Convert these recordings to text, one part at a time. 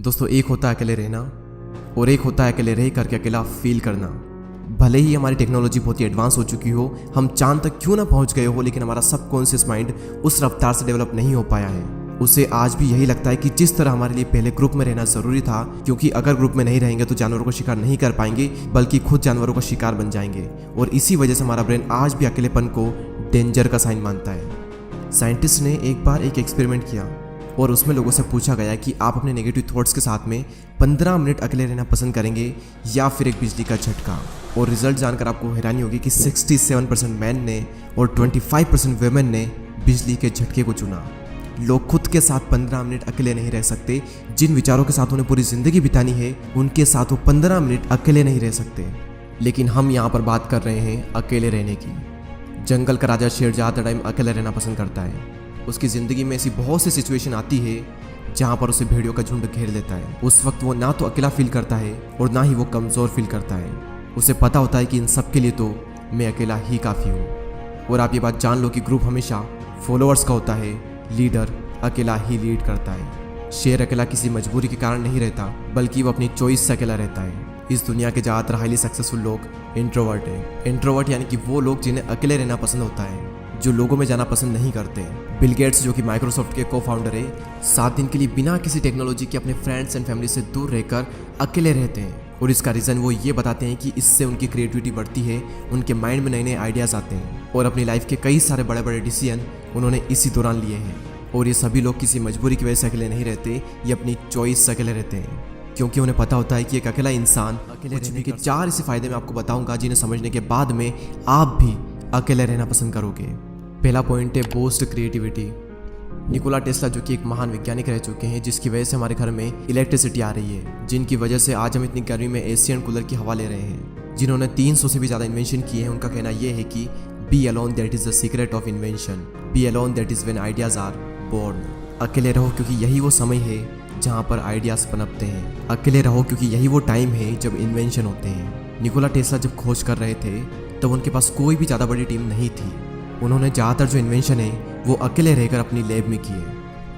दोस्तों, एक होता है अकेले रहना और एक होता है अकेले रह करके अकेला फील करना। भले ही हमारी टेक्नोलॉजी बहुत ही एडवांस हो चुकी हो, हम चांद तक क्यों ना पहुंच गए हो, लेकिन हमारा सबकॉन्शियस माइंड उस रफ्तार से डेवलप नहीं हो पाया है। उसे आज भी यही लगता है कि जिस तरह हमारे लिए पहले ग्रुप में रहना जरूरी था, क्योंकि अगर ग्रुप में नहीं रहेंगे तो जानवरों को शिकार नहीं कर पाएंगे, बल्कि खुद जानवरों का शिकार बन जाएंगे। और इसी वजह से हमारा ब्रेन आज भी अकेलेपन को डेंजर का साइन मानता है। साइंटिस्ट ने एक बार एक एक्सपेरिमेंट किया और उसमें लोगों से पूछा गया कि आप अपने नेगेटिव थॉट्स के साथ में 15 मिनट अकेले रहना पसंद करेंगे या फिर एक बिजली का झटका। और रिजल्ट जानकर आपको हैरानी होगी कि 67% मैन ने और 25% वुमेन ने बिजली के झटके को चुना। लोग खुद के साथ 15 मिनट अकेले नहीं रह सकते। जिन विचारों के साथ उन्हें पूरी जिंदगी बितानी है, उनके साथ वो 15 मिनट अकेले नहीं रह सकते। लेकिन हम यहाँ पर बात कर रहे हैं अकेले रहने की। जंगल का राजा शेर ज़्यादा टाइम अकेले रहना पसंद करता है। उसकी ज़िंदगी में ऐसी बहुत सी सिचुएशन आती है जहाँ पर उसे भेड़ियों का झुंड घेर लेता है। उस वक्त वो ना तो अकेला फील करता है और ना ही वो कमज़ोर फील करता है। उसे पता होता है कि इन सब के लिए तो मैं अकेला ही काफ़ी हूँ। और आप ये बात जान लो कि ग्रुप हमेशा फॉलोअर्स का होता है, लीडर अकेला ही लीड करता है। शेर अकेला किसी मजबूरी के कारण नहीं रहता, बल्कि वो अपनी चॉइस से अकेला रहता है। इस दुनिया के ज़्यादातर हाईली सक्सेसफुल लोग इंट्रोवर्ट हैं। इंट्रोवर्ट यानी कि वो लोग जिन्हें अकेले रहना पसंद होता है, जो लोगों में जाना पसंद नहीं करते। बिल गेट्स, जो कि माइक्रोसॉफ्ट के को फाउंडर है, 7 दिन के लिए बिना किसी टेक्नोलॉजी के अपने फ्रेंड्स एंड फैमिली से दूर रहकर अकेले रहते हैं। और इसका रीज़न वो ये बताते हैं कि इससे उनकी क्रिएटिविटी बढ़ती है, उनके माइंड में नए नए आइडियाज़ आते हैं और अपनी लाइफ के कई सारे बड़े बड़े डिसीजन उन्होंने इसी दौरान लिए हैं। और ये सभी लोग किसी मजबूरी की वजह से अकेले नहीं रहते, ये अपनी चॉइस से अकेले रहते हैं, क्योंकि उन्हें पता होता है कि एक अकेला इंसान अकेले रहने के 4 ऐसे फायदे मैं आपको बताऊंगा जिन्हें समझने के बाद में आप भी अकेले रहना पसंद करोगे। पहला पॉइंट है बूस्ट क्रिएटिविटी। निकोला टेस्ला, जो कि एक महान वैज्ञानिक रह चुके हैं, जिसकी वजह से हमारे घर में इलेक्ट्रिसिटी आ रही है, जिनकी वजह से आज हम इतनी गर्मी में एशियन कूलर की हवा ले रहे हैं, जिन्होंने 300 से भी ज़्यादा इन्वेंशन किए हैं। उनका कहना यह है कि be alone that is the secret of invention, be alone that is when ideas are born. अकेले रहो क्योंकि यही वो समय है जहाँ पर आइडियाज़ पनपते हैं। अकेले रहो क्योंकि यही वो टाइम है जब इन्वेंशन होते हैं। निकोला टेस्ला जब खोज कर रहे थे तब उनके पास कोई भी ज़्यादा बड़ी टीम नहीं थी। उन्होंने ज़्यादातर जो इन्वेंशन है वो अकेले रहकर अपनी लैब में किए।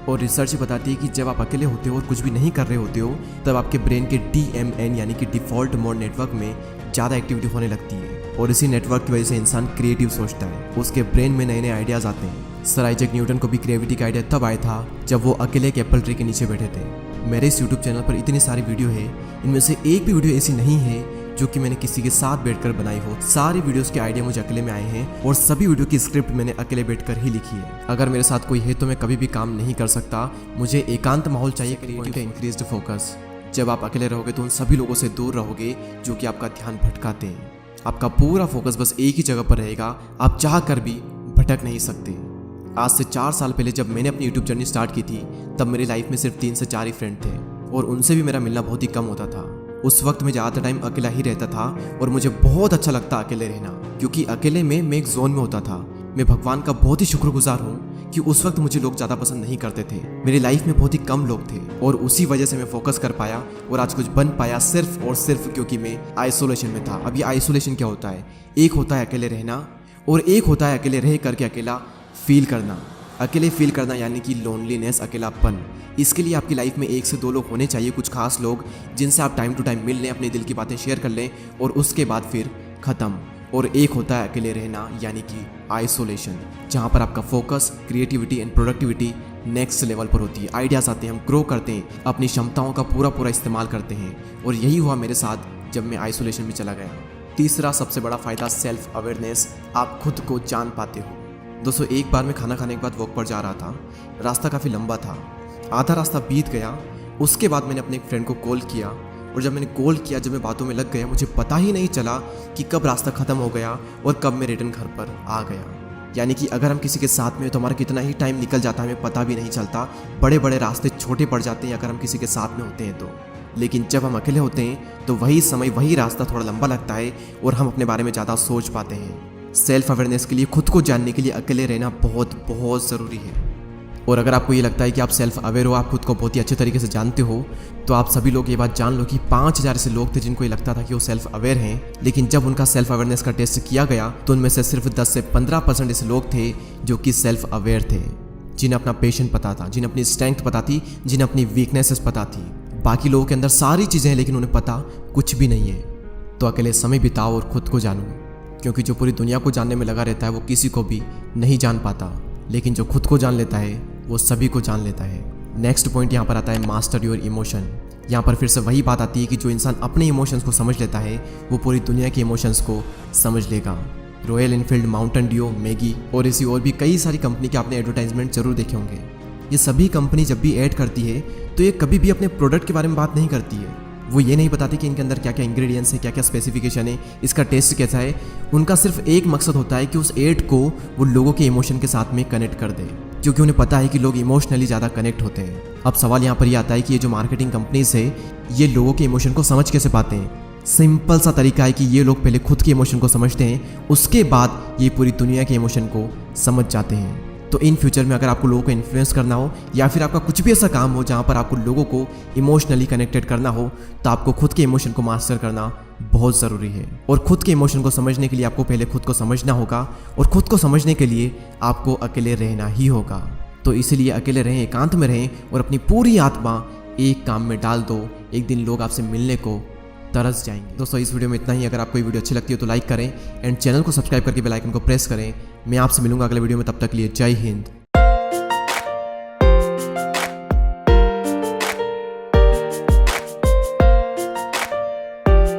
और रिसर्च बताती है कि जब आप अकेले होते हो और कुछ भी नहीं कर रहे होते हो, तब आपके ब्रेन के DMN यानी कि डिफ़ॉल्ट मोड नेटवर्क में ज़्यादा एक्टिविटी होने लगती है। और इसी नेटवर्क की वजह से इंसान क्रिएटिव सोचता है, उसके ब्रेन में नए नए आइडियाज़ आते हैं। सर आइजैक न्यूटन को भी क्रिएटिविटी का आइडिया तब आया था जब वो अकेले एक एप्पल ट्री के नीचे बैठे थे। मेरे इस यूट्यूब चैनल पर इतनी सारी वीडियो है, इनमें से एक भी वीडियो ऐसी नहीं है जो कि मैंने किसी के साथ बैठकर बनाई हो। सारी वीडियोस के आइडिया मुझे अकेले में आए हैं और सभी वीडियो की स्क्रिप्ट मैंने अकेले बैठकर ही लिखी है। अगर मेरे साथ कोई है तो मैं कभी भी काम नहीं कर सकता। मुझे एकांत माहौल चाहिए, क्रिएटिविटी, इंक्रीज्ड फोकस। जब आप अकेले रहोगे तो उन सभी लोगों से दूर रहोगे जो कि आपका ध्यान भटकाते हैं। आपका पूरा फोकस बस एक ही जगह पर रहेगा, आप चाह कर भी भटक नहीं सकते। आज से 4 साल पहले जब मैंने अपनी यूट्यूब जर्नी स्टार्ट की थी, तब मेरी लाइफ में सिर्फ 3 से 4 ही फ्रेंड थे और उनसे भी मेरा मिलना बहुत ही कम होता था। उस वक्त मैं ज़्यादातर टाइम अकेला ही रहता था और मुझे बहुत अच्छा लगता अकेले रहना, क्योंकि अकेले में मैं एक जोन में होता था। मैं भगवान का बहुत ही शुक्रगुजार हूँ कि उस वक्त मुझे लोग ज़्यादा पसंद नहीं करते थे। मेरी लाइफ में बहुत ही कम लोग थे और उसी वजह से मैं फोकस कर पाया और आज कुछ बन पाया, सिर्फ और सिर्फ क्योंकि मैं आइसोलेशन में था। अब ये आइसोलेशन क्या होता है? एक होता है अकेले रहना और एक होता है अकेले रह करके अकेला फील करना। अकेले फील करना यानी कि लोनलीनेस, अकेलापन। इसके लिए आपकी लाइफ में 1 से 2 लोग होने चाहिए, कुछ खास लोग जिनसे आप टाइम टू टाइम मिल लें, अपने दिल की बातें शेयर कर लें और उसके बाद फिर ख़त्म। और एक होता है अकेले रहना यानी कि आइसोलेशन, जहाँ पर आपका focus, creativity and productivity next level पर होती है। आइडियाज़ आते हैं, हम ग्रो करते हैं, अपनी क्षमताओं का पूरा इस्तेमाल करते हैं। और यही हुआ मेरे साथ जब मैं आइसोलेशन में चला गया। तीसरा सबसे बड़ा फ़ायदा सेल्फ अवेयरनेस। आप खुद को जान पाते हो। दोस्तों, एक बार मैं खाना खाने के बाद वॉक पर जा रहा था। रास्ता काफ़ी लंबा था, आधा रास्ता बीत गया। उसके बाद मैंने अपने एक फ्रेंड को कॉल किया और जब मैंने कॉल किया, जब मैं बातों में लग गया, मुझे पता ही नहीं चला कि कब रास्ता ख़त्म हो गया और कब मैं रिटर्न घर पर आ गया। यानी कि अगर हम किसी के साथ में हो तो हमारा कितना ही टाइम निकल जाता है, हमें पता भी नहीं चलता। बड़े बड़े रास्ते छोटे पड़ जाते हैं अगर हम किसी के साथ में होते हैं तो। लेकिन जब हम अकेले होते हैं तो वही समय, वही रास्ता थोड़ा लंबा लगता है और हम अपने बारे में ज़्यादा सोच पाते हैं। सेल्फ अवेयरनेस के लिए, खुद को जानने के लिए अकेले रहना बहुत ज़रूरी है। और अगर आपको ये लगता है कि आप सेल्फ अवेयर हो, आप खुद को बहुत ही अच्छे तरीके से जानते हो, तो आप सभी लोग ये बात जान लो कि 5000 ऐसे लोग थे जिनको ये लगता था कि वो सेल्फ अवेयर हैं, लेकिन जब उनका सेल्फ अवेयरनेस का टेस्ट किया गया तो उनमें से सिर्फ 10 से 15% ऐसे लोग थे जो कि सेल्फ अवेयर थे, जिन्हें अपना पेशेंट पता था, जिन्हें अपनी स्ट्रेंथ पता थी, जिन्हें अपनी वीकनेसेस पता थी। बाकी लोगों के अंदर सारी चीज़ें हैं लेकिन उन्हें पता कुछ भी नहीं है। तो अकेले समय बिताओ और खुद को जानो, क्योंकि जो पूरी दुनिया को जानने में लगा रहता है वो किसी को भी नहीं जान पाता, लेकिन जो खुद को जान लेता है वो सभी को जान लेता है। नेक्स्ट पॉइंट यहाँ पर आता है मास्टर योर इमोशन। यहाँ पर फिर से वही बात आती है कि जो इंसान अपने इमोशंस को समझ लेता है वो पूरी दुनिया के इमोशंस को समझ लेगा। Royal Enfield, Mountain Dew, Maggi और ऐसी और भी कई सारी कंपनी के आपने एडवर्टाइजमेंट जरूर देखे होंगे। ये सभी कंपनी जब भी ऐड करती है तो ये कभी भी अपने प्रोडक्ट के बारे में बात नहीं करती है। वो ये नहीं बताती कि इनके अंदर क्या क्या इंग्रेडिएंट्स है, क्या क्या स्पेसिफिकेशन है, इसका टेस्ट कैसा है। उनका सिर्फ एक मकसद होता है कि उस ऐड को वो लोगों के इमोशन के साथ में कनेक्ट कर दे, क्योंकि उन्हें पता है कि लोग इमोशनली ज़्यादा कनेक्ट होते हैं। अब सवाल यहाँ पर ये आता है कि ये जो मार्केटिंग कंपनीज है ये लोगों के इमोशन को समझ कैसे पाते हैं। सिंपल सा तरीका है कि ये लोग पहले खुद के इमोशन को समझते हैं, उसके बाद ये पूरी दुनिया के इमोशन को समझ जाते हैं। तो इन फ्यूचर में अगर आपको लोगों को इन्फ्लुएंस करना हो या फिर आपका कुछ भी ऐसा काम हो जहाँ पर आपको लोगों को इमोशनली कनेक्टेड करना हो, तो आपको खुद के इमोशन को मास्टर करना बहुत ज़रूरी है। और खुद के इमोशन को समझने के लिए आपको पहले खुद को समझना होगा, और खुद को समझने के लिए आपको अकेले रहना ही होगा। तो इसीलिए अकेले रहें, एकांत में रहें और अपनी पूरी आत्मा एक काम में डाल दो। एक दिन लोग आपसे मिलने को तरस जाएंगे। दोस्तों इस वीडियो में इतना ही। अगर आपको ये वीडियो अच्छी लगती है तो लाइक करें एंड चैनल को सब्सक्राइब करके बेल आइकन को प्रेस करें। मैं आपसे मिलूंगा अगले वीडियो में, तब तक के लिए जय हिंद।